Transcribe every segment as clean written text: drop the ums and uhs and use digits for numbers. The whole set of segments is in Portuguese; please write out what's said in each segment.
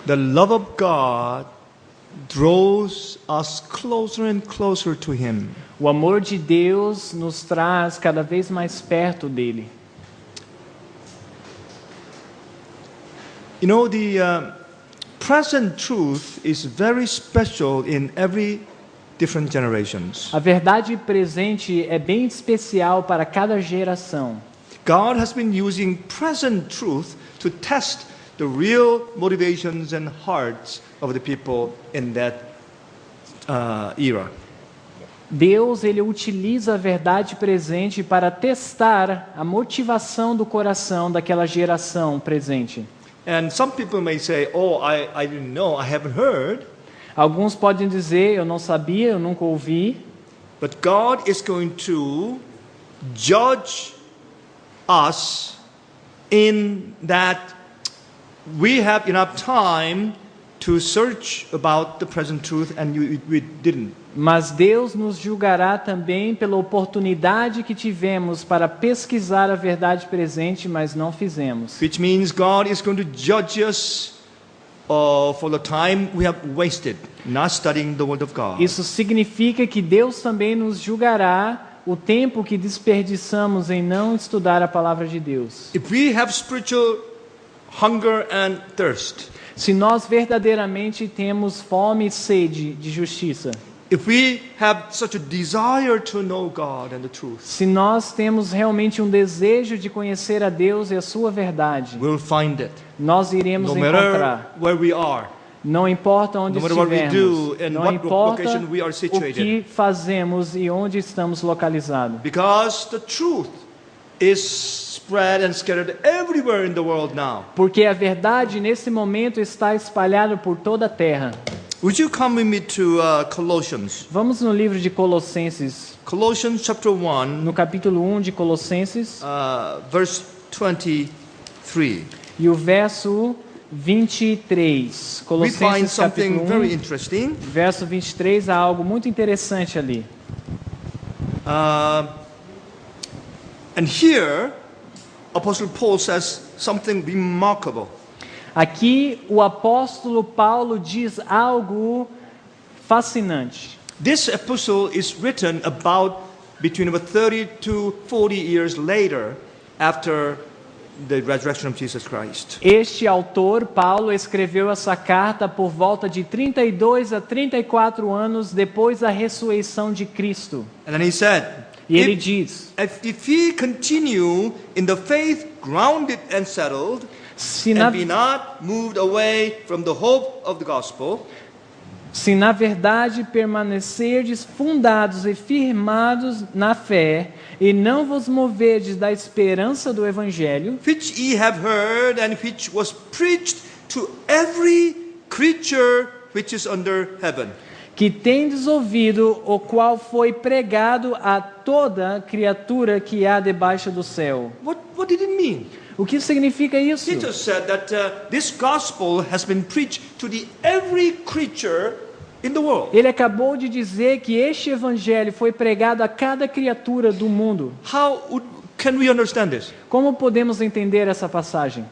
The love of God draws us closer and closer to Him. O amor de Deus nos traz cada vez mais perto dele. You know, the present truth is very special in every different generations. A verdade presente é bem especial para cada geração. God has been using present truth to test the real motivations and hearts of the people in that era. Deus, ele utiliza a verdade presente para testar a motivação do coração daquela geração presente. And some people may say, "Oh, I didn't know, I haven't heard." Alguns podem dizer, eu não sabia, eu nunca ouvi. But God is going to judge us in that we have enough time to search about the present truth and we didn't. Mas Deus nos julgará também pela oportunidade que tivemos para pesquisar a verdade presente, mas não fizemos. Which means God is going to judge us for the time we have wasted not studying the Word of God. Isso significa que Deus também nos julgará o tempo que desperdiçamos em não estudar a palavra de Deus. If we have spiritual hunger and thirst, Se nós verdadeiramente temos fome e sede de justiça, if we have such a desire to know God and the truth, se nós temos realmente um desejo de conhecer a Deus e a sua verdade, we'll find it. nós iremos No matter encontrar. where we are, Não importa onde no matter what we estivermos, do and não what importa location we are o situated. que fazemos e onde estamos localizados. Because the truth is spread and scattered everywhere in the world now. Porque a verdade nesse momento está espalhada por toda a terra. Would you come with me to Colossians? Vamos no livro de Colossenses, Colossians chapter 1, no capítulo 1 de Colossenses, verse 23. e o verso 23. We find Colossenses something capítulo very 1, interesting. verso 23, há algo muito interessante ali. And here, Apostle Paul says something remarkable. Aqui o apóstolo Paulo diz algo fascinante. This epistle is written about between about 30 to 40 years later after the resurrection of Jesus Christ. Este autor, Paulo, escreveu essa carta por volta de 32 a 34 anos depois da ressurreição de Cristo. And then he said, E ele diz: if he continue in the faith grounded and settled, se na, and be not moved away from the hope of the gospel, se na verdade permanecerdes fundados e firmados na fé, e não vos moverdes da esperança do evangelho, which ye have heard and which was preached to every creature which is under heaven. que tendes ouvido, o qual foi pregado a toda criatura que há debaixo do céu. What did it mean? O que significa isso? He just said that this gospel has been preached to the every creature in the world. Ele acabou de dizer que este evangelho foi pregado a cada criatura do mundo. Can we understand this? Como podemos entender essa passagem?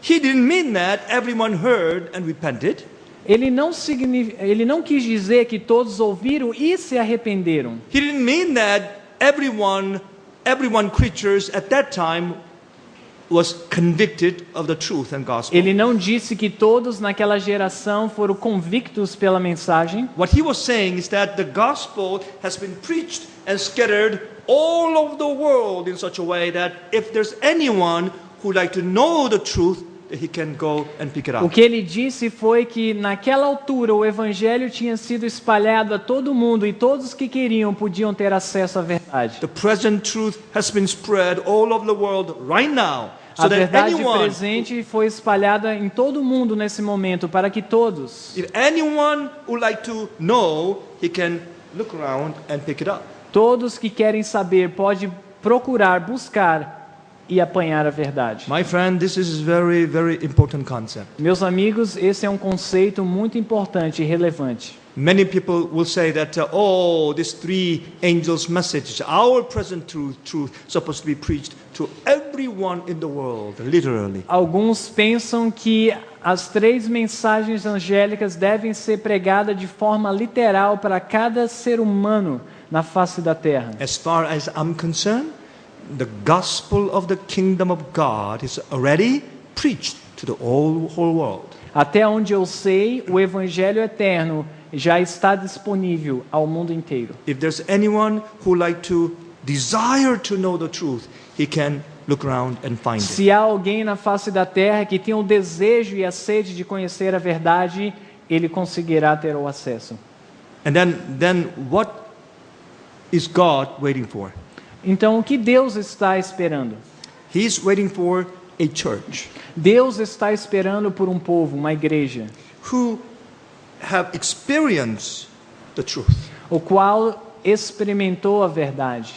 He didn't mean that everyone heard and repented. Ele não quis dizer que todos ouviram e se arrependeram. He didn't mean that everyone creatures at that time was convicted of the truth and gospel. Ele não disse que todos naquela geração foram convictos pela mensagem. What he was saying is that the gospel has been preached and scattered all over the world in such a way that if there's anyone who would like to know the truth, he can go and pick it up. O que ele disse foi que naquela altura o evangelho tinha sido espalhado a todo mundo e todos que queriam podiam ter acesso à verdade. The present truth has been spread all over the world right now. So A verdade anyone, presente foi espalhada em todo mundo nesse momento para que todos, if anyone would like to know, he can look around and pick it up. todos que querem saber, pode procurar, buscar e apanhar a verdade. My friend, this is very, very important concept. Meus amigos, esse é um conceito muito importante e relevante. Many people will say that, oh, these three angels' messages, our present truth, supposed to be preached to everyone in the world, literally. Alguns pensam que as 3 mensagens angélicas devem ser pregadas de forma literal para cada ser humano na face da terra. As far as I'm concerned, the gospel of the kingdom of God is already preached to the whole world. Até onde eu sei, o evangelho eterno já está disponível ao mundo inteiro. If there's anyone who like to desire to know the truth, he can look around and find it. Se há alguém na face da terra que tem o desejo e a sede de conhecer a verdade, ele conseguirá ter o acesso. And then what is God waiting for? Então, o que Deus está esperando? He's waiting for a church Deus está esperando por um povo, uma igreja, who have experienced the truth o qual experimentou a verdade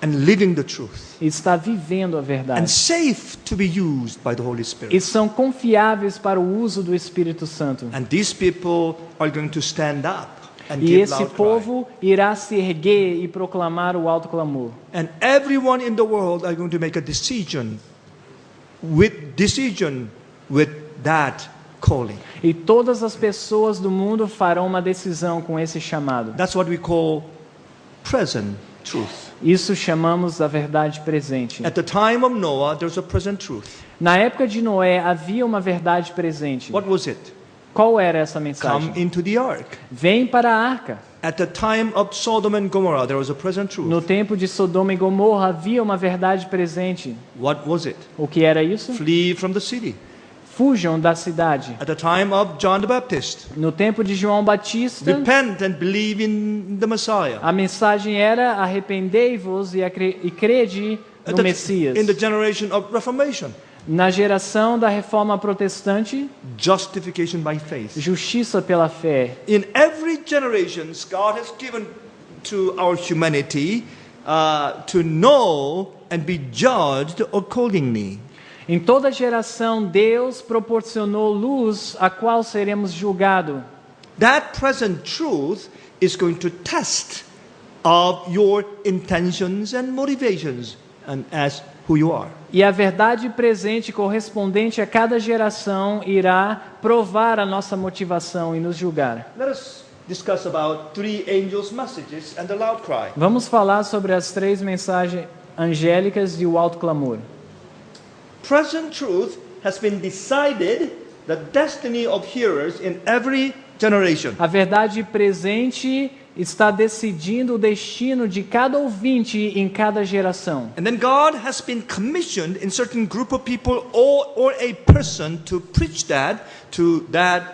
and living the truth e está vivendo a and verdade safe to be used by the Holy Spirit. e são confiáveis para o uso do Espírito Santo. And these people are going to stand up and E give esse loud cry. povo irá se erguer e proclamar o alto clamor. And everyone in the world are going to make a decision with that calling. E todas as pessoas do mundo farão uma decisão com esse chamado. That's what we call present truth. Isso chamamos a verdade presente. At the time of Noah, there's a present truth. Na época de Noé havia uma verdade presente. What was it? Qual era essa Come mensagem? into the ark. Vem para a arca. At the time of Sodom and Gomorrah, there was a present truth. No tempo de Sodoma e Gomorra havia uma verdade presente. What was it? O que era isso? Flee from the city. Fujam da cidade. At the time of John the Baptist, No tempo de João Batista, repent and believe in the Messiah. a mensagem era: arrependei-vos e crede no Messias. In the generation of Reformation, Na geração da reforma protestante, justification by faith. justiça pela fé. In every generation, God has given to our humanity to know and be judged accordingly. Em toda geração, Deus proporcionou luz a qual seremos julgados. That present truth is going to test of your intentions and motivations and as who you are. E a verdade presente correspondente a cada geração irá provar a nossa motivação e nos julgar. Let us discuss about 3 angels' messages and the loud cry. Vamos falar sobre as 3 mensagens angélicas e o alto clamor. Present truth has been decided the destiny of hearers in every generation. A verdade presente está decidindo o destino de cada ouvinte em cada geração. And then God has been commissioned in certain group of people or a person to preach that to that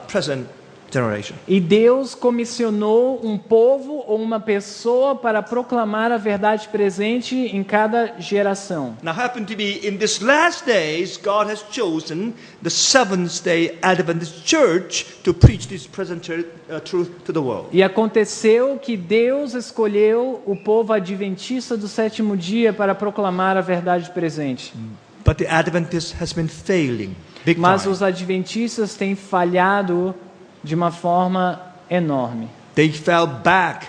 present generation. E Deus comissionou um povo ou uma pessoa para proclamar a verdade presente em cada geração. Now happen to be in these last days, God has chosen the Seventh-day Adventist Church to preach this present truth to the world. E aconteceu que Deus escolheu o povo adventista do 7º dia para proclamar a verdade presente. But the Adventist has been failing big Mas time. os adventistas têm falhado de uma forma enorme. They fell back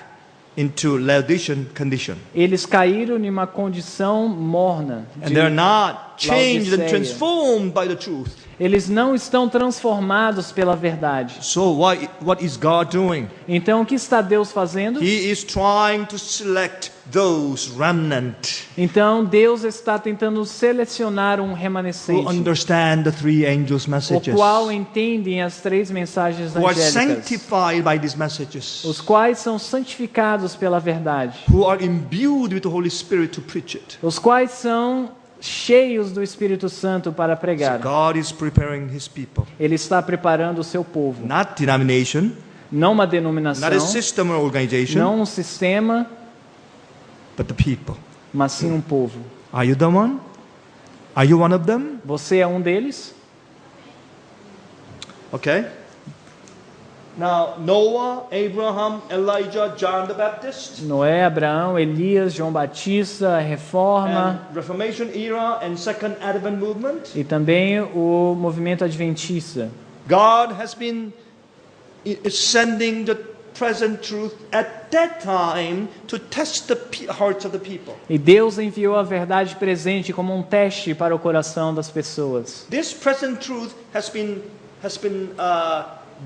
into Laodicean condition. Eles caíram em uma condição morna. And they're not changed and Laodiceia. transformed by the truth. Eles não estão transformados pela verdade. So what is God doing? Então, o que está Deus fazendo? He is trying to select those remnant Então, Deus está tentando selecionar um who remanescente, understand the 3 angels' o messages, qual entendem as 3 mensagens who are angélicas, sanctified by these messages, os quais são santificados pela verdade, who are imbued with the Holy Spirit to preach it. os quais são cheios do Espírito Santo para So pregar. God is preparing His people. Ele está preparando o seu povo, Not denomination, não uma denominação, not a system or organization, não um sistema, but the people. mas sim um povo. Are you the one? Are you one of them? Você é um deles? Okay. Now, Noah, Abraham, Elijah, John the Baptist, Noé, Abraão, Elias, João Batista, a Reforma and Reformation era and Second Advent movement. e também o movimento adventista. God has been is sending the present truth at that time to test the hearts of the people. E Deus enviou a verdade presente como um teste para o coração das pessoas. This present truth has been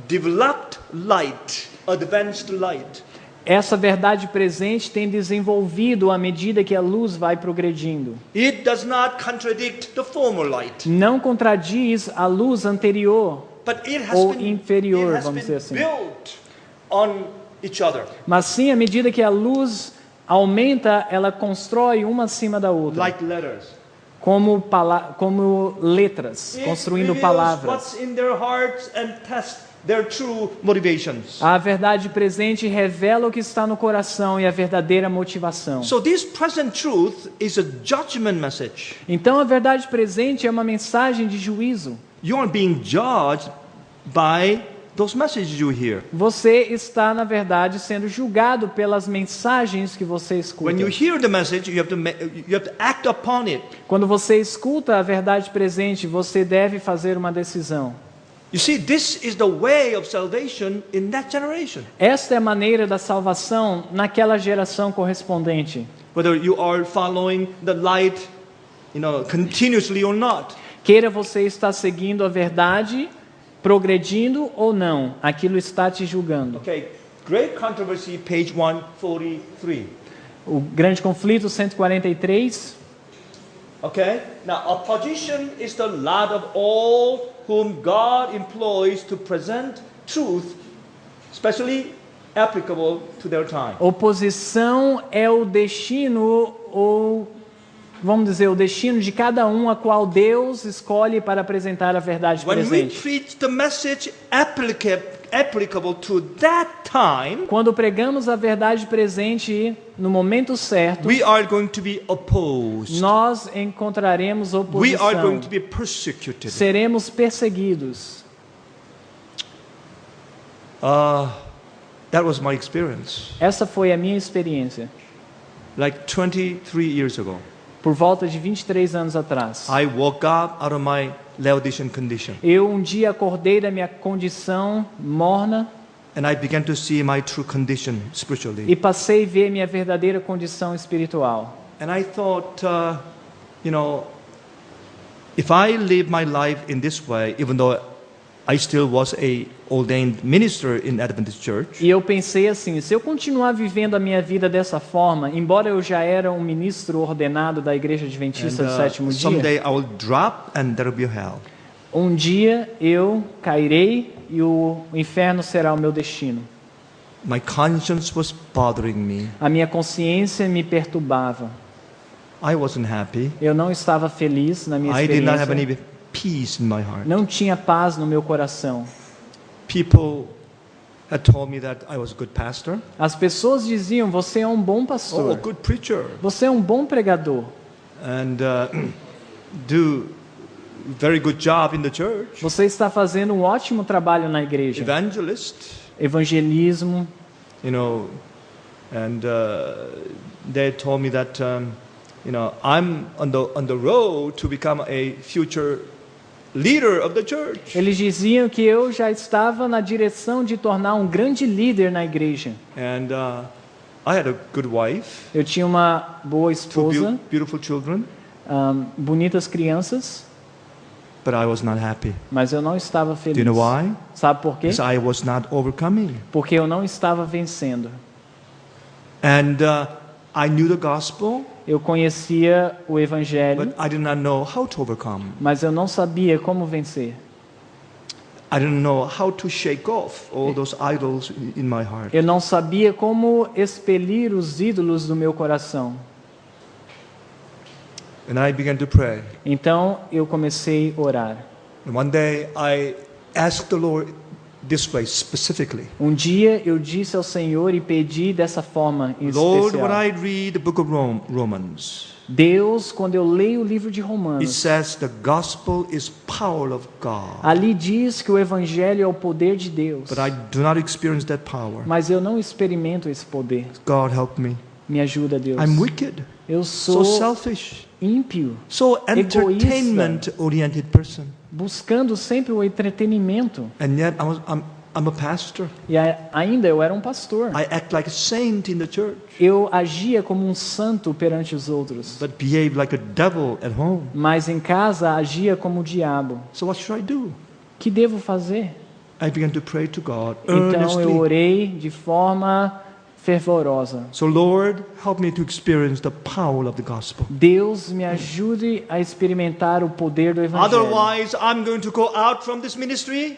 developed light, advanced light. Essa verdade presente tem desenvolvido à medida que a luz vai progredindo. It does not contradict the former light. Não contradiz a luz anterior But it has ou been, inferior, it has vamos been dizer assim. built on each other. Mas sim, à medida que a luz aumenta, ela constrói uma acima da outra, Like letters. como letras, It construindo reveals palavras. what's in their hearts and test their true motivations. A verdade presente revela o que está no coração e a verdadeira motivação. So this present truth is a judgment message. Então a verdade presente é uma mensagem de juízo. You are being judged by those messages you hear. Você está, na verdade, sendo julgado pelas mensagens que você escuta. When you hear the message, you have to act upon it. Quando você escuta a verdade presente, você deve fazer uma decisão. You see, this is the way of salvation in that generation. Esta é a maneira da salvação naquela geração correspondente. Whether you are following the light, continuously or not. Queira você estar seguindo a verdade, progredindo ou não, aquilo está te julgando. Okay, Great Controversy, page 143. O Grande Conflito 143. Okay, now opposition is the lot of all whom God employs to present truth, especially applicable to their time. Oposição é o destino ou vamos dizer o destino de cada um a qual Deus escolhe para apresentar a verdade When we presente. preach the message applicable to that time, Quando pregamos a verdade presente no momento certo, we are going to be opposed. nós encontraremos We are going oposição. to be persecuted. Seremos perseguidos. That was my experience. Essa foi a minha experiência. Like 23 years ago, Por volta de 23 anos atrás. I woke up out of my Laodicean condition, Eu um dia acordei da minha condição morna and I began to see my true condition spiritually. e passei a ver minha verdadeira condição espiritual. And I thought, if I live my life in this way, even though I still was a ordained minister in Adventist Church, E eu pensei assim, se eu continuar vivendo a minha vida dessa forma, embora eu já era um ministro ordenado da Igreja Adventista do Sétimo Dia, someday I will drop and there will be hell. um dia eu cairei e o inferno será o meu destino. My conscience was bothering me. A minha consciência me perturbava. I wasn't happy. Eu não estava feliz na minha I did not have experiência. any peace in my heart. Não tinha paz no meu coração. People had told me that I was a good pastor. As pessoas diziam, você é um bom Oh, a pastor. good preacher. Você é um bom pregador. And do very good job in the church. Você está fazendo um ótimo trabalho na igreja. Evangelist, Evangelismo. and they told me that I'm on the road to become a future leader of the church. Eles diziam que eu já estava na direção de tornar um grande líder na igreja. And I had a good wife, Eu tinha uma boa two esposa, beautiful children, bonitas crianças, but I was not happy. mas eu não estava Do feliz. you know why? Sabe por quê? Because I was not overcoming. Porque eu não estava vencendo. And I knew the gospel, Eu conhecia o evangelho, but I did not know how to overcome. mas eu não sabia como vencer. I didn't know how to shake off all those idols in my heart. Eu não sabia como expelir os ídolos do meu coração. And I began to pray. Então eu comecei a orar. And one day I asked the Lord this way specifically. Um dia eu disse ao Senhor e pedi dessa forma em Lord, when especial. I read the book of Romans, Deus, quando eu leio o livro de it Romanos, says the gospel is power of God. ali diz que o evangelho é o poder de Deus. But I do not experience that power. Mas eu não experimento esse poder. God help me. Me ajuda, Deus. I'm wicked, Eu so sou selfish, ímpio, so entertainment oriented person. buscando sempre o entretenimento. And yet I'm a pastor. E ainda eu era um pastor. I act like a saint in the church, Eu agia como um santo perante os outros. but behave like a devil at home. Mas em casa agia como o diabo. So what should I do? Que devo fazer? I began to pray to God Então eu earnestly. orei de forma fervorosa. So Lord, help me to experience the power of the gospel. Deus me ajude a experimentar o poder do Evangelho. Otherwise, I'm going to go out from this ministry.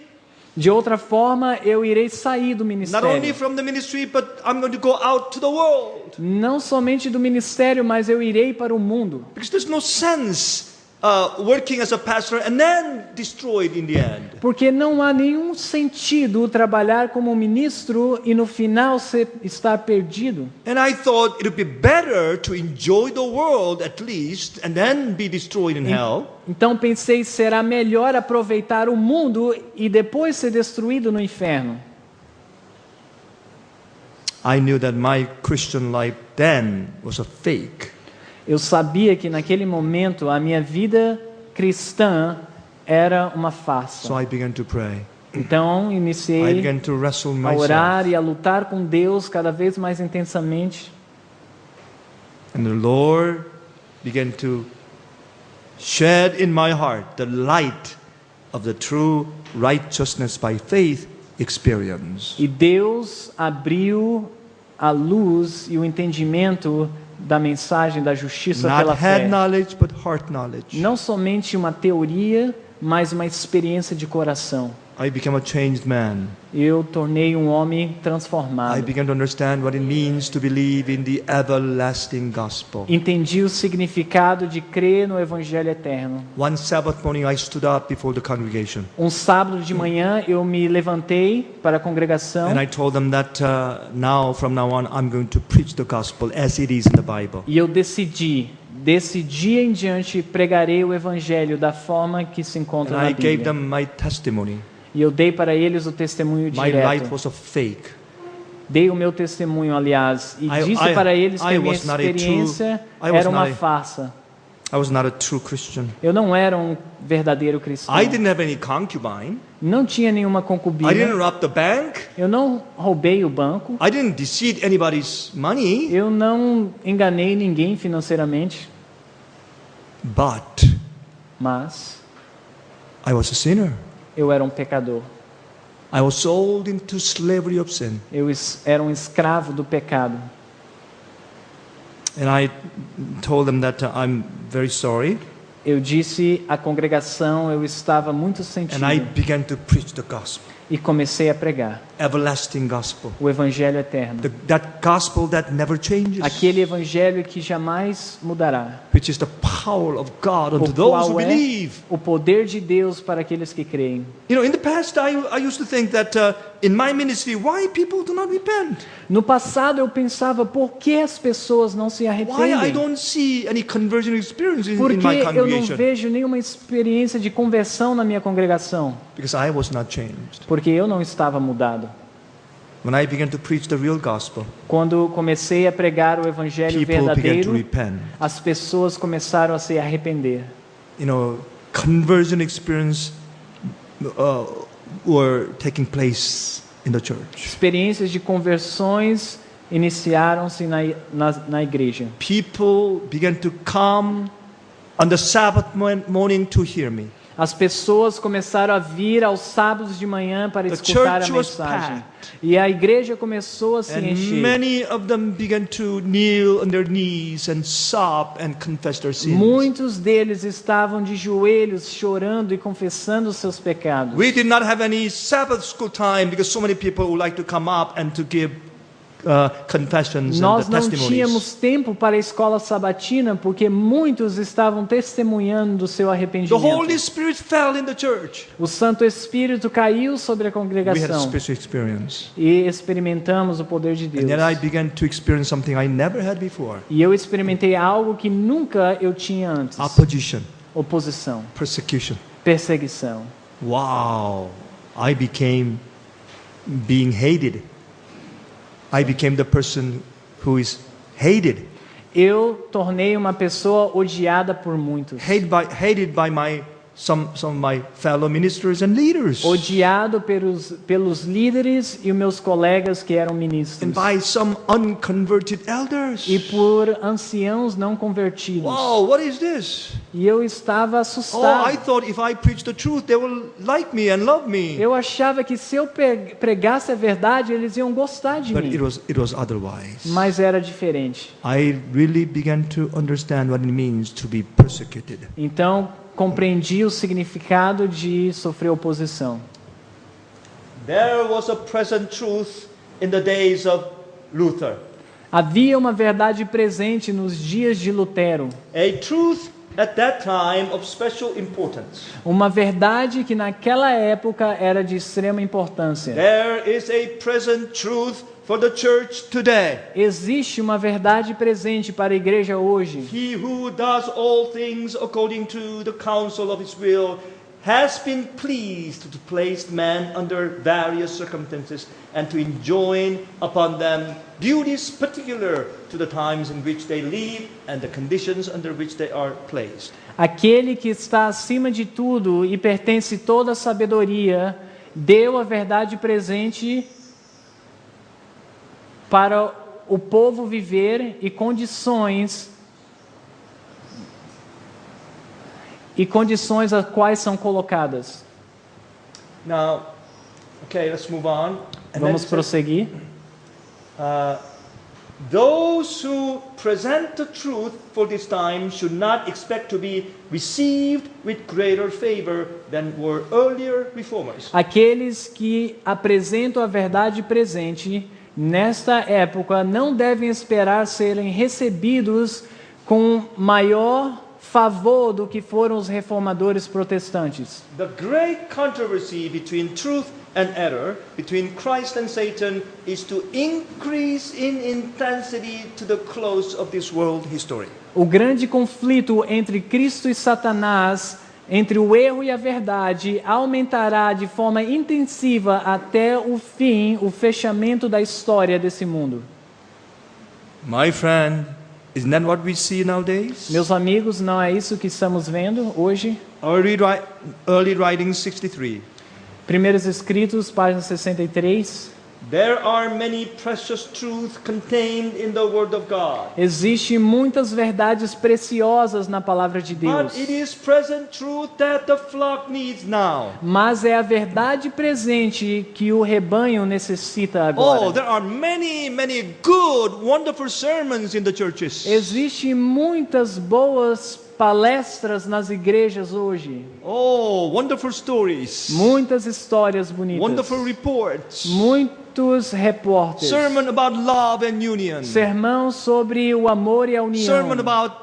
De outra forma, eu irei sair do Not only ministério. from the ministry, but I'm going to go out to the world. Não somente do ministério, mas eu irei para o mundo. Because there's no sense working as a pastor and then destroyed in the end. Porque não há nenhum sentido trabalhar como ministro e no final estar perdido. And I thought it would be better to enjoy the world at least and then be destroyed in hell. Então pensei, será melhor aproveitar o mundo e depois ser destruído no inferno. I knew that my Christian life then was a fake. Eu sabia que naquele momento a minha vida cristã era uma farsa. So I began to pray. Então I iniciei began to wrestle a myself. orar e a lutar com Deus cada vez mais intensamente. And the Lord began to shed in my heart the light of the true righteousness by faith experience. E Deus abriu a luz e o entendimento da mensagem da justiça pela Not head fé. knowledge, but heart knowledge. Não somente uma teoria, mas uma experiência de coração. I became a changed man. Eu tornei um homem I transformado. began to understand what it means to believe in the everlasting gospel. Entendi o significado de crer no Evangelho eterno. One Sabbath morning, I stood up before the congregation Um sábado de manhã eu me levantei para a congregação and I told them that from now on, I'm going to preach the gospel as it is in the Bible. e eu decidi, desse dia em diante, pregarei o Evangelho da forma que se encontra And na I gave Bíblia. them my testimony. E eu dei para eles o testemunho My life direto. was a fake. Dei o meu testemunho, aliás, e I- disse I- para eles que I a minha was not a true- experiência I was era uma not a- farsa. I was not a true Christian. Eu não era um verdadeiro cristão. I didn't have any concubine. Não tinha nenhuma I didn't concubina. rob the bank. Eu não roubei o banco. I didn't deceive anybody's money. Eu não enganei ninguém financeiramente. But Mas I was a sinner. eu era um pecador. I was sold into slavery of sin. Eu era um escravo do pecado. And I told them that I'm very sorry. Eu disse à congregação, eu estava muito sentido. And I began to preach the gospel, E comecei a pregar everlasting gospel. o Evangelho eterno. That gospel that never changes, Aquele Evangelho que jamais mudará. which is the power of God unto O those who qual é believe. o poder de Deus para aqueles que creem. You know, in the past, I used to think that in my ministry, why people do not repent? No passado eu pensava, por que as pessoas não se Why I arrependem? don't see any conversion experience in Por my que eu não congregation? vejo nenhuma experiência de conversão na minha congregação? Because I was not changed. Porque eu não estava mudado. When I began to preach the real gospel, Quando comecei a pregar o Evangelho people began to verdadeiro, repent. as pessoas começaram a se arrepender. You know, conversion experience were taking place in the church. Experiências de conversões iniciaram-se na igreja. People began to come on the Sabbath morning to hear me. As pessoas começaram a vir aos sábados de manhã para The escutar a church was mensagem. packed. E a igreja começou a se And encher. many of them began to kneel on their knees and sob and confess their sins. Muitos deles estavam de joelhos chorando e confessando os seus pecados. We did not have any Sabbath school time because so many people would like to come up and to give confessions Nós and não testimonies. tínhamos tempo para a escola sabatina porque muitos estavam testemunhando do seu The arrependimento. Holy Spirit fell in the church. O Santo Espírito caiu sobre a We had a congregação special experience. e experimentamos o poder de And Deus. then I began to experience something I never had before. E eu experimentei algo que nunca eu tinha antes. Opposition, Oposição, persecution. perseguição. Wow. I became being hated. I became the person who is hated. Eu tornei uma pessoa odiada por muitos. Hated by my some of my fellow ministers and leaders, odiado pelos líderes e os meus colegas que eram ministros, and by some unconverted elders. e por anciãos não convertidos. Wow, what is this? E eu estava Oh, I assustado. thought if I preach the truth, they will like me and love me. Eu achava que se eu pregasse a verdade, eles iam gostar de But mim. it was otherwise. Mas era diferente. I really began to understand what it means to be persecuted. Então, compreendi o significado de sofrer oposição. There was a present truth in the days of Luther. Havia uma verdade presente nos dias de Lutero. A truth at that time of special importance. Uma verdade que naquela época era de extrema importância. There is a present truth for the church today. Existe uma verdade presente para a igreja hoje. He who does all things according to the counsel of his will has been pleased to place man under various circumstances and to enjoin upon them duties particular to the times in which they live and the conditions under which they are placed. Aquele que está acima de tudo e pertence toda a sabedoria, deu a verdade presente para o povo viver e condições a quais são colocadas. Now, okay, let's move on. And Vamos then it says, prosseguir. those who present the truth for this time should not expect to be received with greater favor than were earlier reformers. Aqueles que apresentam a verdade presente nesta época não devem esperar serem recebidos com maior favor do que foram os reformadores protestantes. The great controversy between truth and error, between Christ and Satan, is to increase in intensity to the close of this world history. O grande conflito entre Cristo e Satanás, entre o erro e a verdade, aumentará de forma intensiva até o fim, o fechamento da história desse mundo. My friend, isn't that what we see nowadays? Meus amigos, não é isso que estamos vendo hoje? Early writings 63. Primeiros Escritos, página 63. There are many precious truths contained in the Word of God. Existem muitas verdades preciosas na palavra de Deus. But it is present truth that the flock needs now. Mas é a verdade presente que o rebanho necessita agora. Oh, there are many good, wonderful sermons in the churches. Existem muitas boas palestras nas igrejas hoje. Oh, wonderful stories. Muitas histórias bonitas. Wonderful reports. Muitos repórteres. Sermon about love and union. Sermão sobre o amor e a união. Sermon about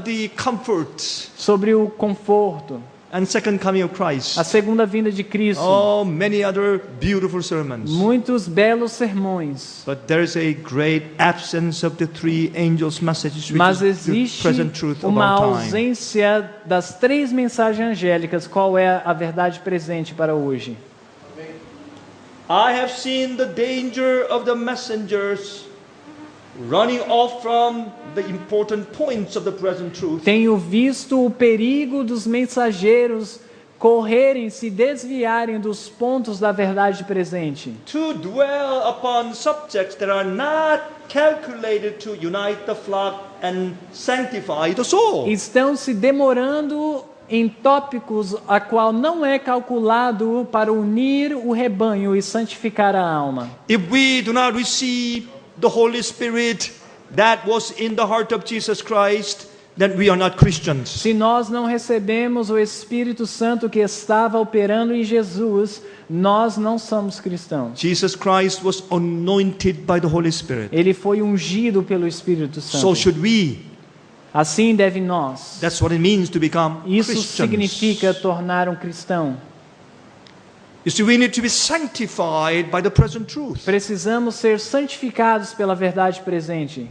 the comfort sobre o conforto. and second coming of Christ. A segunda vinda de Cristo. Oh, many other beautiful sermons. Muitos belos sermões. But there is a great absence of the three angels' messages, which Mas is the existe present truth of uma our time. ausência das três mensagens angélicas. Qual é a verdade presente para hoje? I have seen the danger of the messengers running off from the important points of the present truth. Tenho visto o perigo dos mensageiros correrem, se desviarem dos pontos da verdade presente. To dwell upon subjects that are not calculated to unite the flock and sanctify the soul. Estão se demorando em tópicos a qual não é calculado para unir o rebanho e santificar a alma. If we do not receive the Holy Spirit that was in the heart of Jesus Christ, then we are not Christians. Se nós não recebemos o Espírito Santo que estava operando em Jesus, nós não somos cristãos. Jesus Christ was anointed by the Holy Spirit. Ele foi ungido pelo Espírito So Santo. should we. Assim deve nós. That's what it means to become Isso Christians. significa tornar um cristão. You see, we need to be sanctified by the present truth. Precisamos ser santificados pela verdade presente.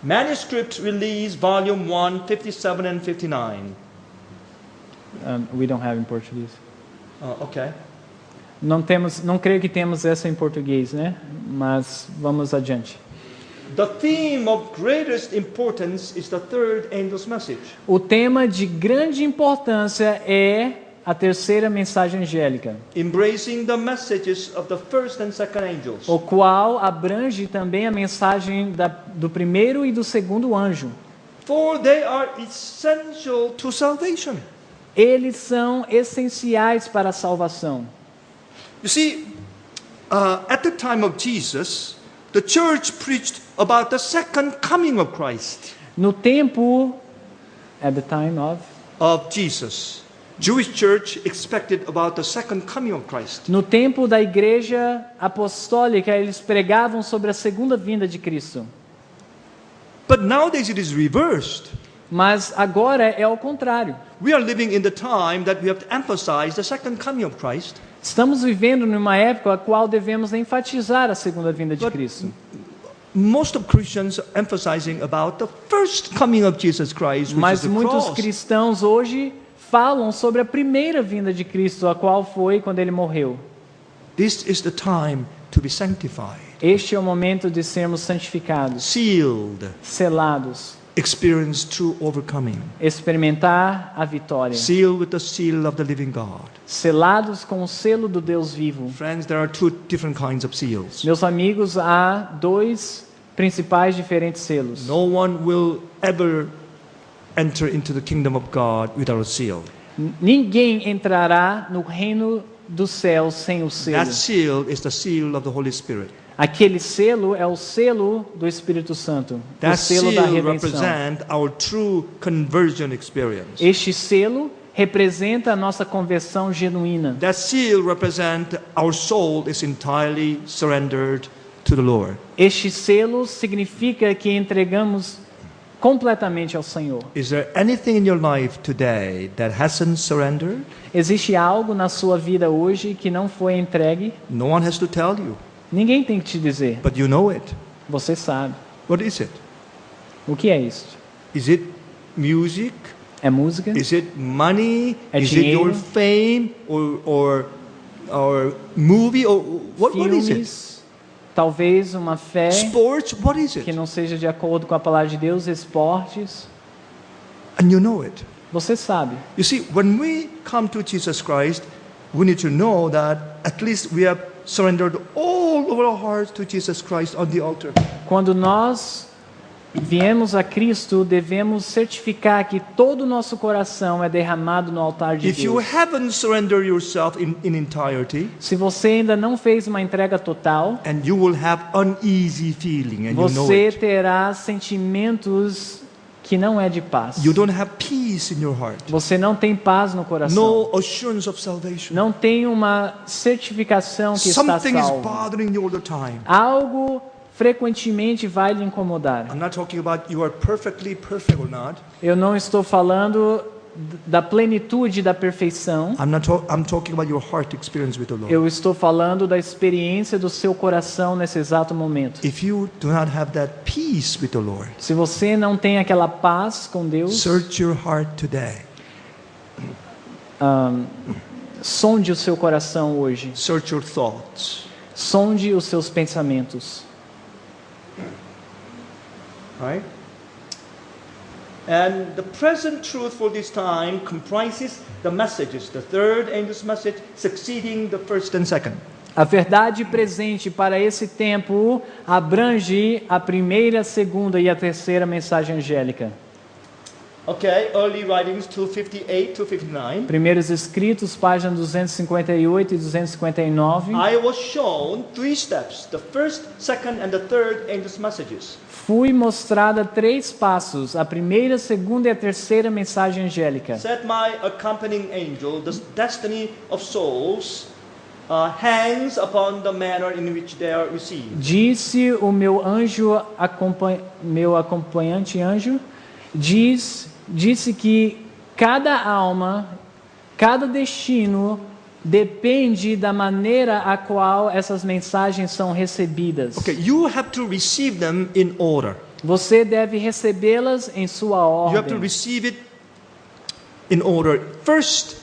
Manuscript Release, Volume 1, 57 and 59. We don't have in português. Okay. Não creio que temos essa em português, né? Mas vamos adiante. The theme of greatest importance is the third angel's message. O tema de grande importância é a terceira mensagem angélica, Embracing the messages of the first and second angels. o qual abrange também a mensagem do primeiro e do segundo anjo. For they are essential to salvation. Eles são essenciais para a salvação. You see, at the time of Jesus, the church preached about the second coming of Christ. No tempo, at the time Of Jesus. Jewish church expected about the second coming of Christ. no tempo da igreja apostólica, eles pregavam sobre a segunda vinda de Cristo. But nowadays it is reversed. Mas agora é ao contrário. We are living in the time that we have to emphasize the second coming of Christ. Estamos vivendo numa época a qual devemos enfatizar a segunda vinda de Cristo. Most of Christians are emphasizing about the first coming of Jesus Christ, which Mas is the muitos cross. cristãos hoje falam sobre a primeira vinda de Cristo, a qual foi quando ele morreu. This is the time to be sanctified, Este é o momento de sermos santificados, sealed, selados, experience true overcoming, experimentar a vitória, sealed with the seal of the living God. selados com o selo do Deus vivo. Friends, there are two different kinds of seals. Meus amigos, há dois principais diferentes selos. No one will ever enter into the kingdom of God without a seal. Ninguém entrará no reino dos céus sem o selo. That seal is the seal of the Holy Spirit. Aquele selo é o selo do Espírito Santo, o That selo da seal redenção. represents our true conversion experience. Este selo representa a nossa conversão genuína. That seal represents our soul is entirely surrendered to the Lord. Este selo significa que entregamos completamente ao Senhor. Is there anything in your life today that hasn't surrendered? Existe algo na sua vida hoje que não foi entregue? No one has to tell you, Ninguém tem que te dizer. but you know it. Você sabe. What is it? O que é isso? Is it music? É música? Is it money? É Is it your dinheiro? fame or movie or what is it? Filmes? Talvez uma fé Sports? What is que it? não seja de acordo com a palavra de Deus, esportes. And you know it. Você sabe. You see, when we come to Jesus Christ, we need to know that at least we have surrendered all of our hearts to Jesus Christ on the altar. Quando nós viemos a Cristo, devemos certificar que todo o nosso coração é derramado no altar de If you Deus. haven't surrendered yourself in entirety, Se você ainda não fez uma entrega total, and you will have uneasy feeling, and you know você it. terá sentimentos que não é de paz. You don't have peace in your heart. Você não tem paz no coração. No assurance of salvation. Não tem uma certificação que está Something is salvo. bothering you all the time. Algo frequentemente vai lhe incomodar. I'm not talking about you are perfectly perfect or not. Eu não estou falando da plenitude da perfeição. I'm talking about your heart experience with the Lord. Eu estou falando da experiência do seu coração nesse exato momento. If you do not have that peace with the Lord, Se você não tem aquela paz com Deus, search your heart today. sonde o seu coração hoje. Search your thoughts. Sonde os seus pensamentos. Right? And the present truth for this time comprises the messages, the third angel's message succeeding the first and second. A verdade presente para esse tempo abrange a primeira, a segunda e a terceira mensagem angélica. Okay, early writings 258 to 59. Primeiros escritos, página 258 e 259. I was shown three steps, the first, second, and the third angel's messages. Fui mostrada 3 passos, a primeira, a segunda e a terceira mensagem angélica. Said my accompanying angel, the destiny of souls hangs upon the manner in which they are received. Disse o meu anjo, meu acompanhante anjo, disse que cada alma, cada destino depende da maneira a qual essas mensagens são recebidas. Okay, you have to receive them in order. Você deve recebê-las em sua You have to ordem. receive it in order. First,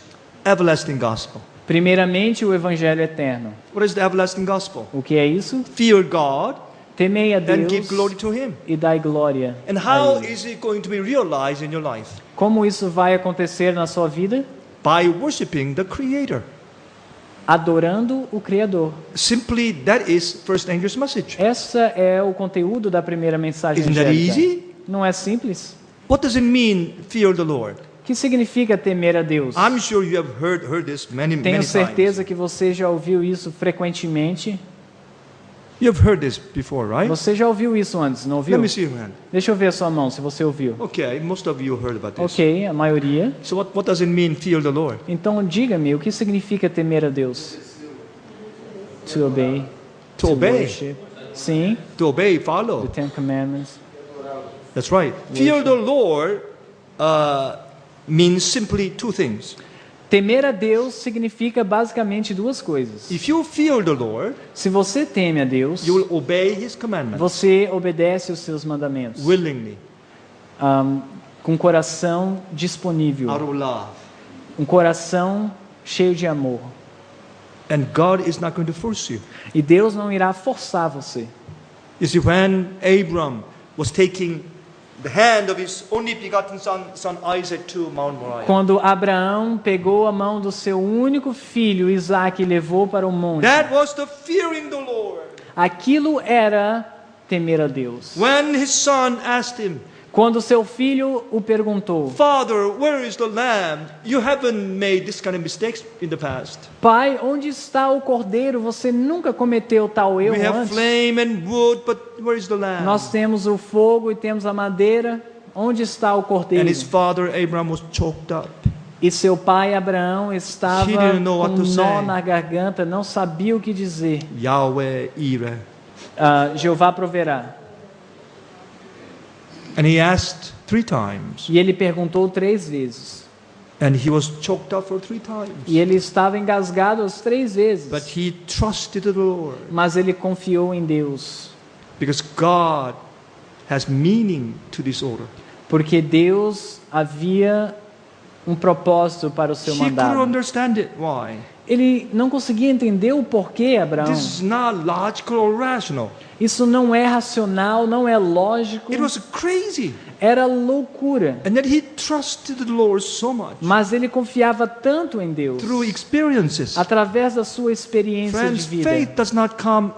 everlasting gospel. Primeiramente, o evangelho eterno. What is the everlasting gospel? O que é isso? Fear God, Temei a and give Deus glory to Him. e dai glória And a how Ele. is it going to be realized in your life? Como isso vai acontecer na sua vida? By worshiping the Creator. Adorando o Criador. Simply, that is First Angel's message. Essa é o conteúdo da primeira mensagem Isn't that angélica. easy? Não é simples? What does it mean, fear the Lord? O que significa temer a Deus? I'm sure you have heard this many Tenho certeza times. que você já ouviu isso frequentemente. You have heard this before, right? Você já ouviu isso antes, não ouviu? Let me see your hand. Deixa eu ver a sua mão, se você ouviu. Okay, most of you heard about this. Ok, a maioria. So what does it mean, fear the Lord? Então diga-me, o que significa temer a Deus? To obey. To obey. Worship. Sim, To obey, the follow. Ten Commandments. That's right. Fear the Lord means simply two things. Temer a Deus significa basicamente duas coisas. If you fear the Lord, Se você teme a Deus, you will obey His commandments você obedece os seus mandamentos. willingly, Com coração disponível. out of love. Um coração cheio de amor. And God is not going to force you. E Deus não irá forçar você. You see, when Abram was taking the hand of his only begotten son Isaac to Mount Moriah, Quando Abraão pegou a mão do seu único filho, Isaque, e levou para o monte, that was the fearing the Lord. aquilo era temer a Deus. When his son asked him, Quando seu filho o perguntou, Father, where is the lamb? You haven't made this kind of mistakes in the past. Pai, onde está o cordeiro? Você nunca cometeu tal erro We have antes? flame and wood, but where is the lamb? Nós temos o fogo e temos a madeira. Onde está o And cordeiro? his father Abraham was choked up. E seu pai Abraão estava He didn't know com what to um nó say. na garganta, não sabia o que dizer. Yahweh Ireh. Jeová proverá. And he asked 3 times. E ele perguntou 3 vezes. And he was choked up for 3 times. E ele estava engasgado as 3 vezes. But he trusted the Lord. Mas ele confiou em Deus. Because God has meaning to this order. Porque Deus havia um propósito para o seu He couldn't mandado. understand it. Why? Ele não conseguia entender o porquê, Abraão. This is not logical or rational. Isso não é racional, não é lógico. It was crazy. Era loucura. And then he trusted the Lord so much Mas ele confiava tanto em Deus. through experiences. Através da sua experiência Friends, de vida. faith does not come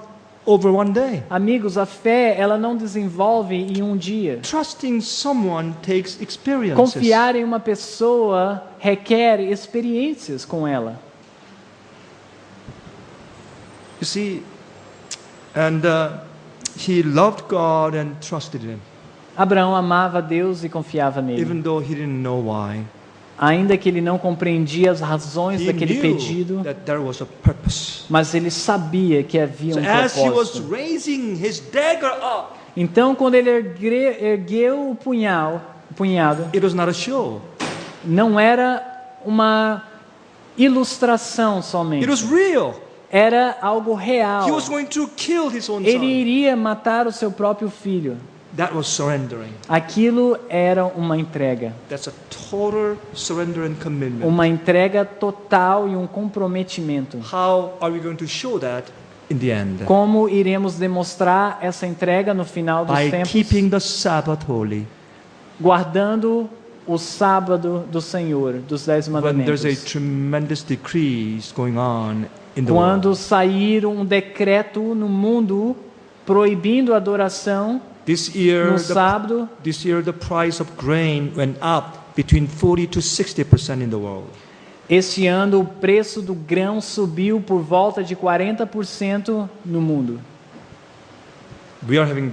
over one day. Amigos, a fé, ela não desenvolve em um dia. Trusting someone takes experiences. Confiar em uma pessoa requer experiências com ela. You see, and he loved God and trusted Him, Abraão amava Deus e confiava nele. even though he didn't know why. Ainda que ele não compreendia as razões He daquele knew pedido, that there was a purpose. mas ele sabia que havia So um as he was propósito. raising his dagger up, Então, quando ele ergueu o punhado, it was not a show. não era uma ilustração somente. It was real. Era algo real. He was going to kill his own Ele son. iria matar o seu próprio filho. That was surrendering. Aquilo era uma entrega. That's a total surrender and commitment. Uma entrega total e um comprometimento. How are we going to show that in the end? Como iremos demonstrar essa entrega no final dos By tempos? keeping the Sabbath holy. Guardando o sábado do Senhor, dos 10 When there's a mandamentos. tremendous decrease going on in the Quando world. sair um decreto no mundo proibindo a adoração This year, no sábado, the price of grain went up between 40 to 60% in the world. este ano o preço do grão subiu por volta de 40% no mundo. We are having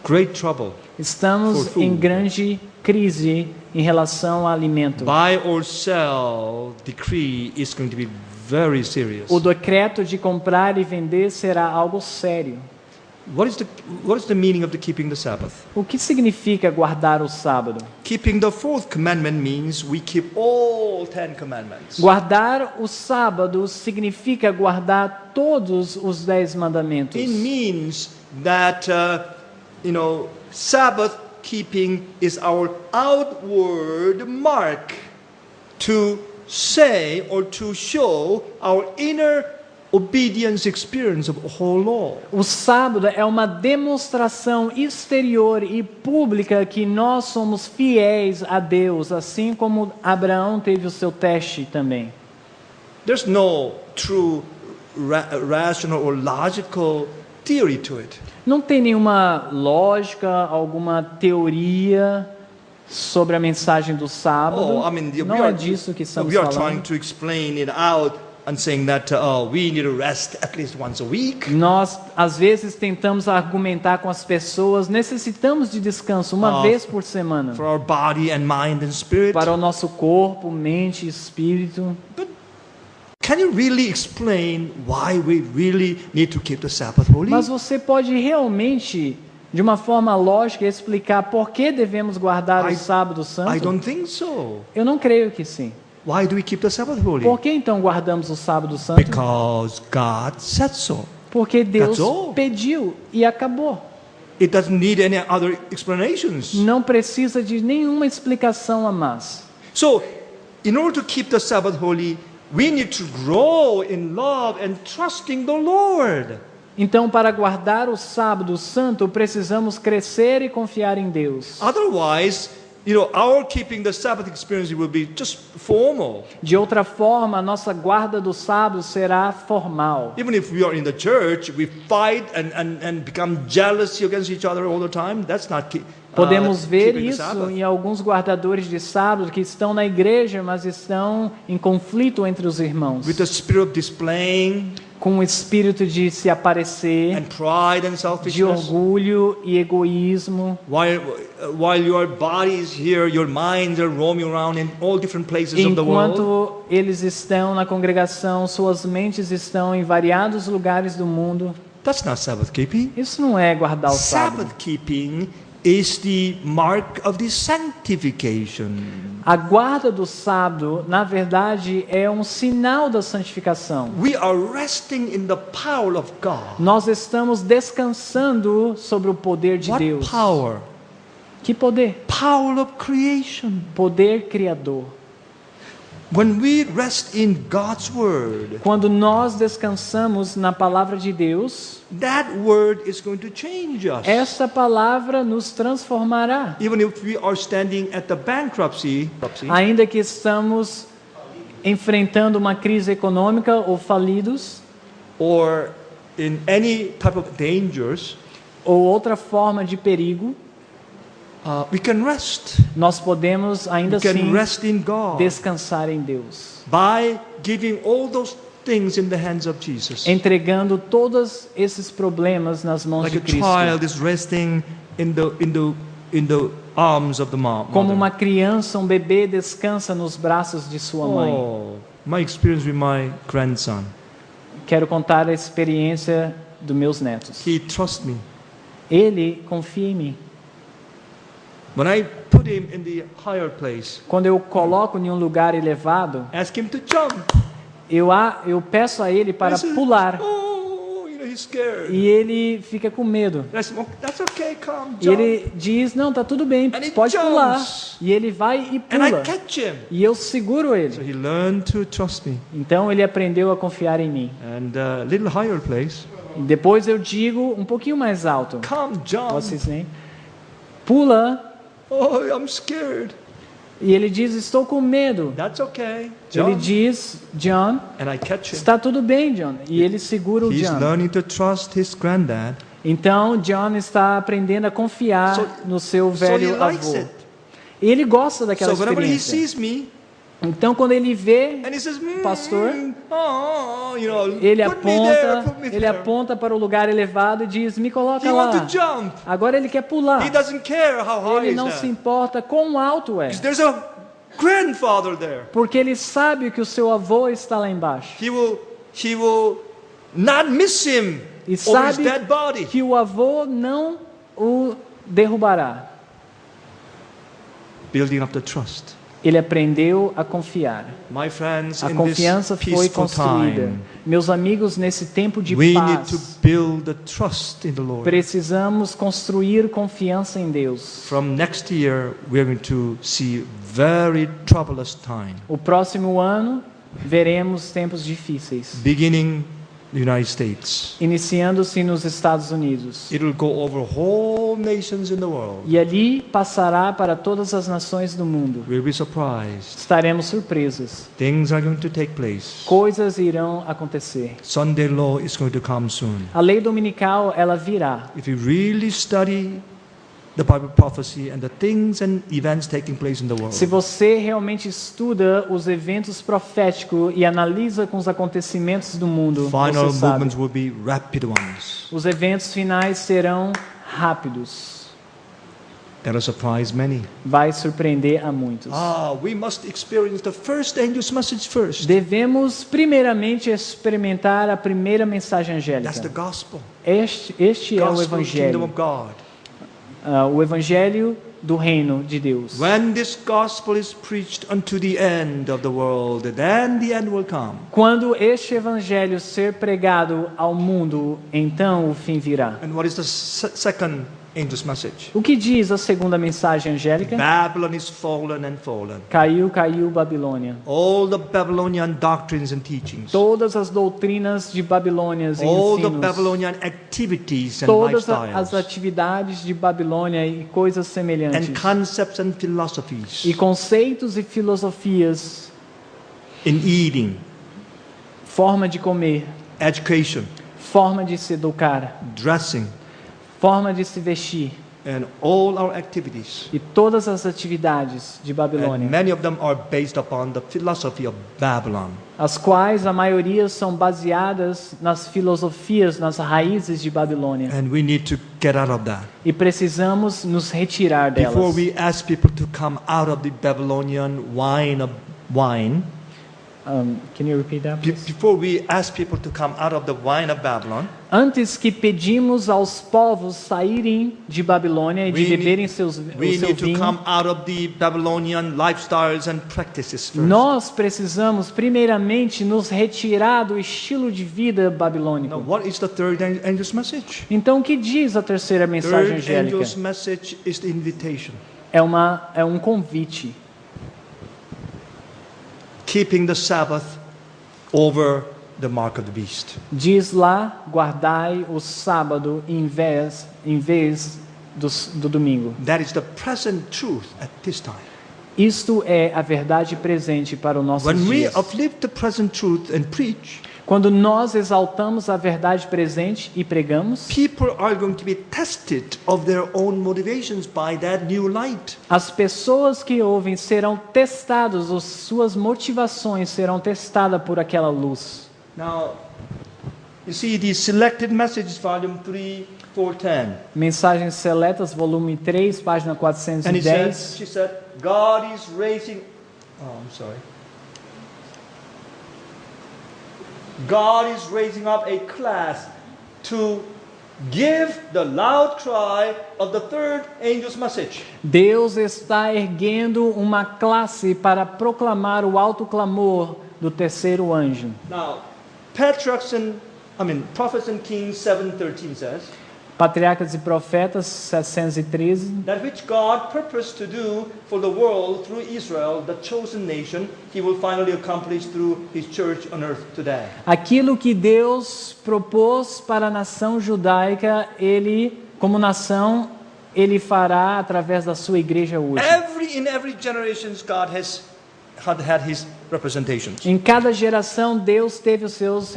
great trouble. Estamos For food. em grande crise em relação ao alimento. Buy or sell decree is going to be very serious. O decreto de comprar e vender será algo sério. What is the meaning of the keeping the Sabbath? O que significa guardar o sábado? Keeping the 4th commandment means we keep all 10 commandments. Guardar o sábado significa guardar todos os 10 mandamentos. It means that Sabbath keeping is our outward mark to say or to show our inner obedience experience of whole law. O sábado é uma demonstração exterior e pública que nós somos fiéis a Deus, assim como Abraão teve o seu teste também. There's no true rational or logical theory to it. Não tem nenhuma lógica, alguma teoria sobre a mensagem do sábado. Não é disso que estamos we are trying falando. to explain it out and saying that we need to rest at least once a week. Nós, às vezes, tentamos argumentar com as pessoas, necessitamos de descanso uma vez por semana. For our body and mind and spirit. Para o nosso corpo, mente e espírito. But can you really explain why we really need to keep the Sabbath holy? Mas você pode realmente, de uma forma lógica, explicar por que devemos guardar o sábado I santo? don't think so. Eu não creio que sim. Why do we keep the Sabbath holy? Por que então guardamos o sábado santo? Because God said so. Porque Deus That's all. pediu e acabou. It doesn't need any other explanations. Não precisa de nenhuma explicação a mais. So, in order to keep the Sabbath holy, we need to grow in love and trusting the Lord. Então, para guardar o sábado santo, precisamos crescer e confiar em Deus. Otherwise, our keeping the Sabbath experience will be just formal. De outra forma, a nossa guarda do sábado será formal. Even if we are in the church, we fight and become jealous against each other all the time. That's not Podemos ver keeping the isso Sabbath. em alguns guardadores de sábado que estão na igreja, mas estão em conflito entre os irmãos. With the spirit of displaying Com o espírito de se aparecer, and pride and de selfishness. orgulho e egoísmo. While your body is here, your minds are roaming around in all different places of the world. Enquanto eles estão na congregação, suas mentes estão em variados lugares do mundo. That's not Sabbath keeping. Isso não é guardar o sábado. Sabbath keeping is the mark of the sanctification. A guarda do sábado, na verdade, é um sinal da santificação. We are resting in the power of God. Nós estamos descansando sobre o poder de What Deus. power? Que poder? Power of creation. Poder criador. When we rest in God's word, Quando nós descansamos na palavra de Deus, that word is going to change us. essa palavra nos transformará. Even if we are standing at the bankruptcy, Ainda que estamos enfrentando uma crise econômica ou falidos, or in any type of dangers, ou outra forma de perigo, we can rest. nós podemos ainda We can assim rest in God descansar em Deus, by giving all those things in the hands of Jesus. entregando todos esses problemas nas mãos Like de a Cristo. child is resting in the arms of the mom. Como mother. uma criança, um bebê descansa nos braços de sua mãe. Oh, my experience with my grandson. Quero contar a experiência dos meus netos. He trusts me. Ele confia em mim. When I put him in the higher place, Quando eu coloco em um lugar elevado, ask him to jump. eu peço a ele para He says, pular. Oh, he's scared. E ele fica com medo. That's okay, come, E jump. ele diz, não, tá tudo bem, And he pode jumps. pular. E ele vai e And I pula. catch him. E eu seguro So ele. he learned to trust me. Então ele aprendeu a confiar em mim. And a little higher place, E depois eu digo um pouquinho mais alto. come, jump. Vocês nem pula. Oh, I'm scared. E ele diz, estou com medo. That's okay. Ele Jump. diz, John, And I catch him. está tudo bem, John. E ele segura o He's John. learning to trust his granddad. Então John está aprendendo a confiar So- no seu So he velho likes avô. it. E ele gosta daquela So whenever he experiência. sees me, Então quando ele vê, and he says, Pastor, ele ele aponta para o lugar elevado e diz, me coloca He lá. wants to jump. Agora ele quer pular. He doesn't care how high Ele is não that. se importa quão alto é. There's a grandfather there. Porque ele sabe que o seu avô está lá embaixo. He will not miss him E over his sabe dead body. que o avô não o derrubará. Building up the trust. Ele aprendeu a confiar. My friends, A in confiança this foi peaceful construída. time, Meus amigos, nesse tempo de we need to paz, build the trust in the Lord. precisamos construir confiança em Deus. From next year, we are going to see very troublous time. O próximo ano veremos tempos difíceis. Beginning the United States. iniciando-se nos Estados Unidos. It will go over whole nations in the world. E ali passará para todas as nações do mundo. We'll be surprised. Estaremos surpresos. Things are going to take place. Coisas irão acontecer. Sunday law is going to come soon. A lei dominical, ela virá. If you really study the Bible prophecy and the things and events taking place in the world, Se você realmente estuda os eventos proféticos e analisa com os acontecimentos do mundo, final você sabe, movements will be rapid ones. os eventos finais serão rápidos. That'll surprise many. Vai surpreender a muitos. We must experience the first angel's message first. Devemos primeiramente experimentar a primeira mensagem That's the angélica. gospel. Este é o Gospel kingdom evangelho, of God. o evangelho do reino de Deus. When this gospel is preached unto the end of the world, then the end will come. Quando este evangelho ser pregado ao mundo, então o fim virá. And what is the second angel's message? O que diz a segunda mensagem angélica? Babylon is fallen and fallen. Caiu, caiu Babilônia. All the Babylonian doctrines and teachings. Todas as doutrinas de Babilônia e All the ensinos, Babylonian activities and todas as lifestyles. atividades de Babilônia e coisas semelhantes, And concepts and philosophies. e conceitos e filosofias, In eating, forma de comer, education, forma de se educar, dressing, forma de se vestir, and all our activities. e todas as atividades de And Babilônia, many of them are based upon the philosophy of Babylon. as quais a maioria são baseadas nas filosofias, nas raízes de Babilônia, And we need to get out of that. e precisamos nos retirar Before delas. we ask people to come out of the Babylonian wine, Can you repeat that, please? before we ask people to come out of the wine of Babylon, Antes que pedimos aos povos saírem de Babilônia e de beberem o seu we need to vinho, come out of the Babylonian lifestyles and practices first. nós precisamos primeiramente nos retirar do estilo de vida Now, babilônico. what is the third angel's message? Então, o que diz a terceira mensagem Third angélica? angel's message is the invitation. É um convite. Keeping the Sabbath over the mark of the beast. Diz lá, guardai o sábado em vez do domingo. That is the present truth at this time. Isto é a verdade presente para os nossos When we dias. uplift the present truth and preach, Quando nós exaltamos a verdade presente e pregamos, people are going to be tested of their own motivations by that new light. as pessoas que ouvem serão testadas, as suas motivações serão testadas por aquela luz. Now, you see the Selected Messages, volume 3, 410. Mensagens Seletas, volume 3, página And he 410. said, she said, God is raising, I'm sorry. God is raising up a class to give the loud cry of the third angel's message. Deus está erguendo uma classe para proclamar o alto clamor do terceiro anjo. Now, Prophets and Kings 7:13 says, Patriarcas e Profetas 713. that which God purposed to do for the world through Israel, the chosen nation, he will finally accomplish through his church on earth today. Aquilo que Deus propôs para a nação judaica, ele, como nação, ele fará através da sua igreja hoje. In every generation, God has had his representations. Em cada geração, Deus teve os seus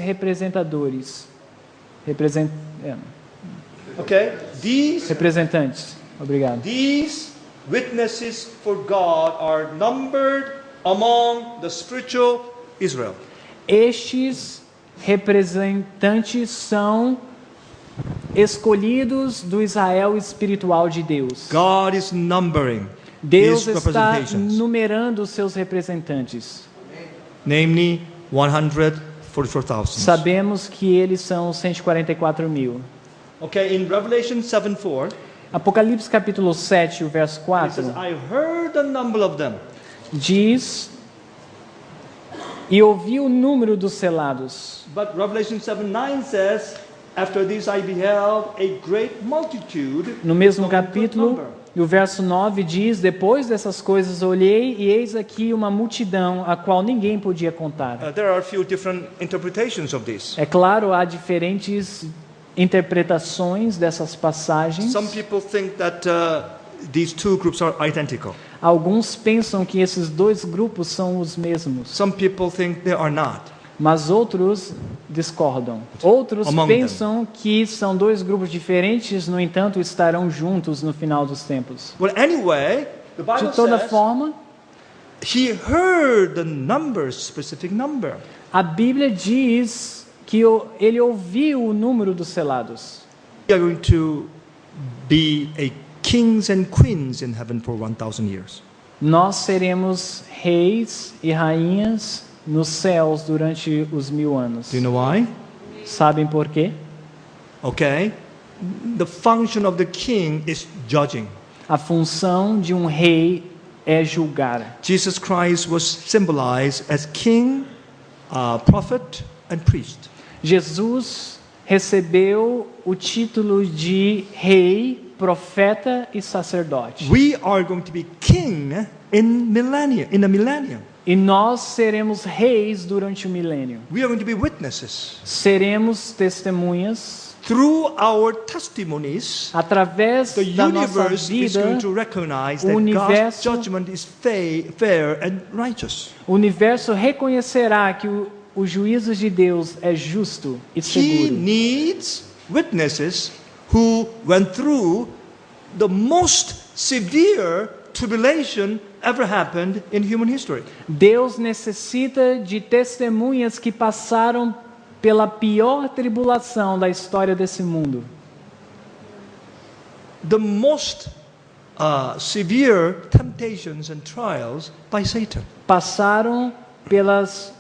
Okay? representantes. Obrigado. These witnesses for God are numbered among the spiritual Israel. Estes representantes são escolhidos do Israel espiritual de Deus. God is numbering Deus his está representations. numerando os seus representantes. Namely, 144,000. Sabemos que eles são 144 mil. Okay, in Revelation 7:4, Apocalipse capítulo 7, o verso it 4, says, I heard the number of them. diz: E ouvi o número dos selados. But Revelation 7:9 says, after this I beheld a great multitude. No mesmo of a good capítulo, number. E o verso 9 diz: depois dessas coisas olhei e eis aqui uma multidão a qual ninguém podia contar. There are a few different interpretations of this. É claro, há diferentes interpretações dessas passagens. Some people think that these two groups are identical. Alguns pensam que esses dois grupos são os mesmos, Some people think they are not. mas outros discordam. Outros Among pensam que são dois grupos diferentes, no entanto, estarão juntos no final dos tempos. Well, anyway, the Bible De toda says forma, he heard the number, specific number. a Bíblia diz que ele ouviu o número dos selados. We are going to be a kings and queens in heaven for 1,000 years. Nós seremos reis e rainhas nos céus durante os 1000 anos. Do you know why? Sabem por quê? Okay. The function of the king is judging. A função de um rei é julgar. Jesus Christ was symbolized as king, prophet, and priest. Jesus recebeu o título de rei, profeta e sacerdote. We are going to be king in the millennium. E nós seremos reis durante o milênio. We are going to be witnesses. Seremos testemunhas. Through our testimonies, Através the da nossa universe is vida, going to recognize o that God's universo- judgment is fair and righteous. o universo reconhecerá que os juízos de Deus é justo e He seguro. needs witnesses who went through the most severe tribulation ever happened in human history. Deus necessita de testemunhas que passaram pela pior tribulação da história desse mundo. The most severe temptations and trials by Satan. Passaram pelas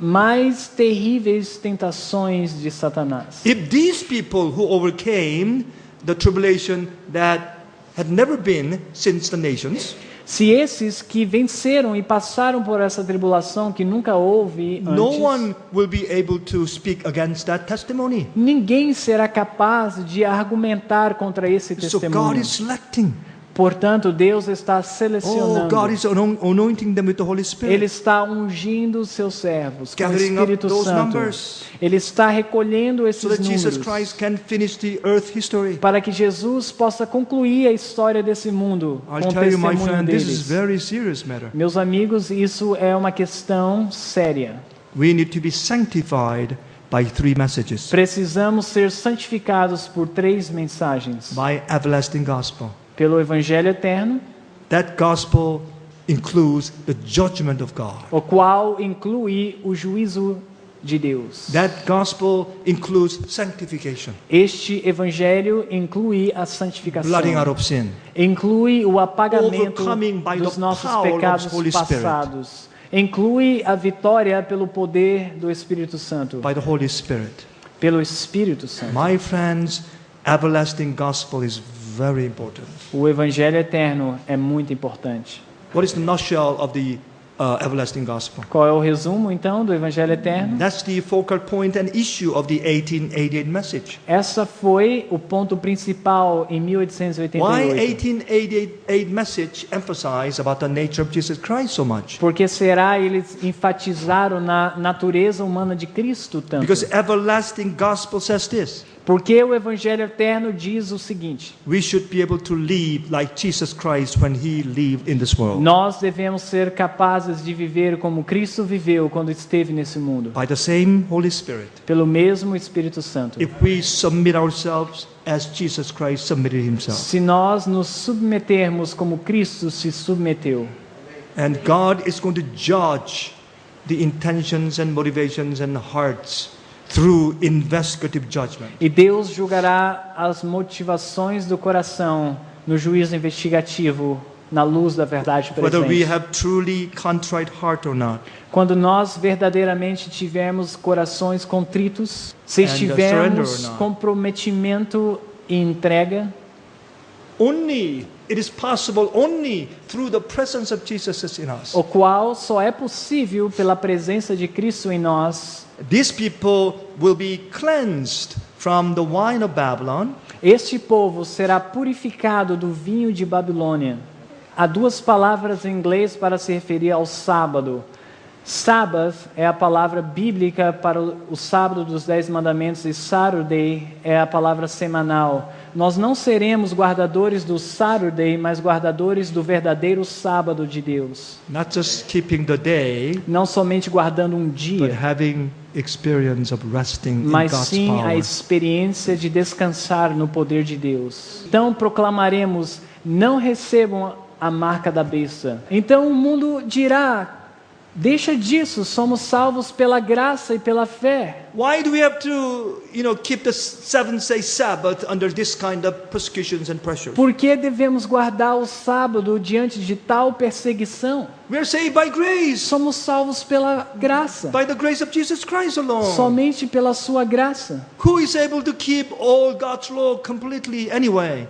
mais terríveis tentações de Satanás. If these people who overcame the tribulation that had never been since the nations, Se esses que venceram e passaram por essa tribulação que nunca houve no antes, one will be able to speak against that testimony. ninguém será capaz de argumentar contra esse So God testemunho. is selecting. Portanto, Deus está Oh, selecionando. God is anointing them with the Holy Ele Spirit. está ungindo os seus servos com o Gathering up Espírito those Santo. numbers. Ele está recolhendo So esses that Jesus números Christ can finish the earth history. para que Jesus possa concluir a história desse mundo I'll com o tell you, my testemunho friend, this is deles. very serious matter. Meus amigos, isso é uma questão séria. We need to be sanctified by 3 messages. Precisamos ser santificados por 3 mensagens. By everlasting gospel. Pelo Evangelho Eterno, That gospel includes the judgment of God. o qual inclui o juízo de Deus. That gospel includes sanctification, Este Evangelho inclui a santificação. blotting out of sin. Inclui o apagamento Overcoming by dos the nossos power of pecados the Holy Spirit. passados. Inclui a vitória pelo poder do Espírito Santo. By the Holy Spirit. Pelo Espírito Santo. My friends, everlasting gospel is very important. O Evangelho Eterno é muito importante. What is the nutshell of the everlasting gospel? Qual é o resumo, então, do Evangelho Eterno? That's the focal point and issue of the 1888 message. Essa foi o ponto principal em Why 1888. 1888 message emphasize about the nature of Jesus Christ so much? Porque será eles enfatizaram na natureza humana de Cristo tanto? Because everlasting gospel says this. Porque o Evangelho Eterno diz o seguinte: We should be able to live like Jesus Christ when he lived in this world. nós devemos ser capazes de viver como Cristo viveu quando esteve nesse mundo, By the same Holy Spirit. pelo mesmo Espírito Santo. If we submit ourselves as Jesus Christ submitted himself. Se nós nos submetermos como Cristo se submeteu, And God is going to judge the intentions and motivations and hearts through investigative judgment. e Deus julgará as motivações do coração no juízo investigativo na luz da verdade Whether we presente. have truly contrite heart or not. Quando nós verdadeiramente tivermos corações contritos, se And, estivermos surrender or not. comprometimento e entrega, Only it is possible only through the presence of Jesus in us. o qual só é possível pela presença de Cristo em nós. These people will be cleansed from the wine of Babylon. Este povo será purificado do vinho de Babilônia. Há duas palavras em inglês para se referir ao sábado. Sabbath é a palavra bíblica para o sábado dos 10 mandamentos e Saturday é a palavra semanal. Nós não seremos guardadores do Saturday, mas guardadores do verdadeiro sábado de Deus. Not just keeping the day, Não somente guardando um but dia, having experience of resting in mas God's sim a power. experiência de descansar no poder de Deus. Então proclamaremos: não recebam a marca da besta. Então o mundo dirá: deixa disso, somos salvos pela graça e pela fé. Why do we have to, keep the seventh-day Sabbath under this kind of persecutions and pressures? Por que devemos guardar o sábado diante de tal perseguição? We are saved by grace, Somos salvos pela graça, by the grace of Jesus Christ alone. somente pela sua graça. Who is able to keep all God's law completely anyway?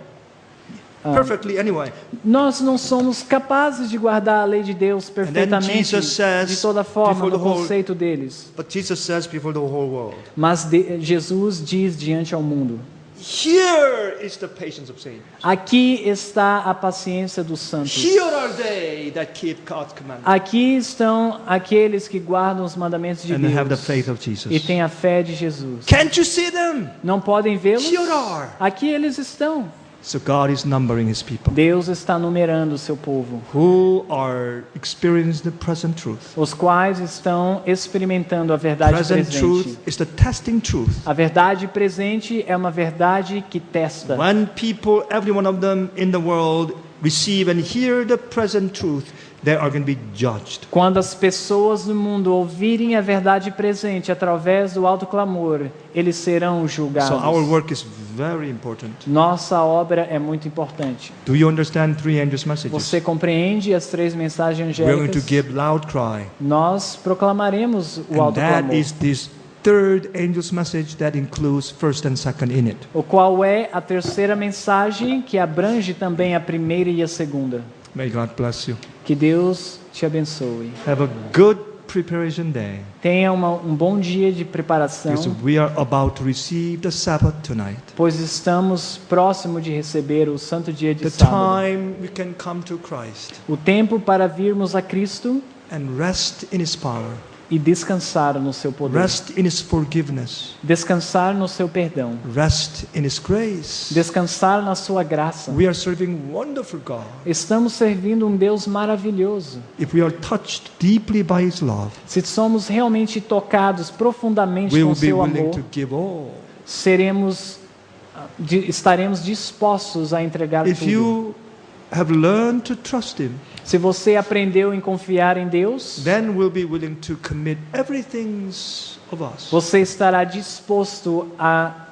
Perfectly anyway. Nós não somos capazes de guardar a lei de Deus perfeitamente, Jesus says, de toda forma, before no the whole- conceito deles. But Jesus says before the whole world, Mas Jesus diz diante ao mundo: here is the patience of saints. aqui está a paciência dos santos. Here are they that keep God's commandments Aqui estão aqueles que guardam os mandamentos de and have the Deus faith of Jesus. e têm a fé de Jesus. Can't you see them? Não podem vê-los? Here are. Aqui eles estão. So God is numbering His people Deus está numerando o seu povo, who are experiencing the present truth. os quais estão experimentando a verdade Present presente. truth is the testing truth. A verdade presente é uma verdade que testa. When people, every one of them in the world, receive and hear the present truth, they are going to be judged. Quando as pessoas do mundo ouvirem a verdade presente através do alto clamor, eles serão julgados. So our work is very important. Nossa obra é muito importante. Do you understand three angels' messages? Você compreende as 3 mensagens We're going to angélicas? give loud cry. Nós proclamaremos o And alto that clamor, is this third angel's message that includes first and second in it. o qual é a terceira mensagem que abrange também a primeira e a segunda. May God bless you. Que Deus te abençoe. Have a good preparation day, Tenha um bom dia de preparação, because we are about to receive the Sabbath tonight. pois estamos próximo de receber o santo dia de The sábado. time we can come to Christ O tempo para virmos a Cristo and rest in His power, e descansar no seu poder. rest in His forgiveness, Descansar no seu perdão. rest in His grace. Descansar na sua graça. We are serving wonderful God. Estamos servindo um Deus maravilhoso. If we are touched deeply by His love, Se somos realmente tocados profundamente we com will be seu willing amor, to give all. estaremos dispostos a entregar If tudo. you have learned to trust Him, Se você aprendeu em confiar em Deus, then we'll be willing to commit everything of us você estará disposto a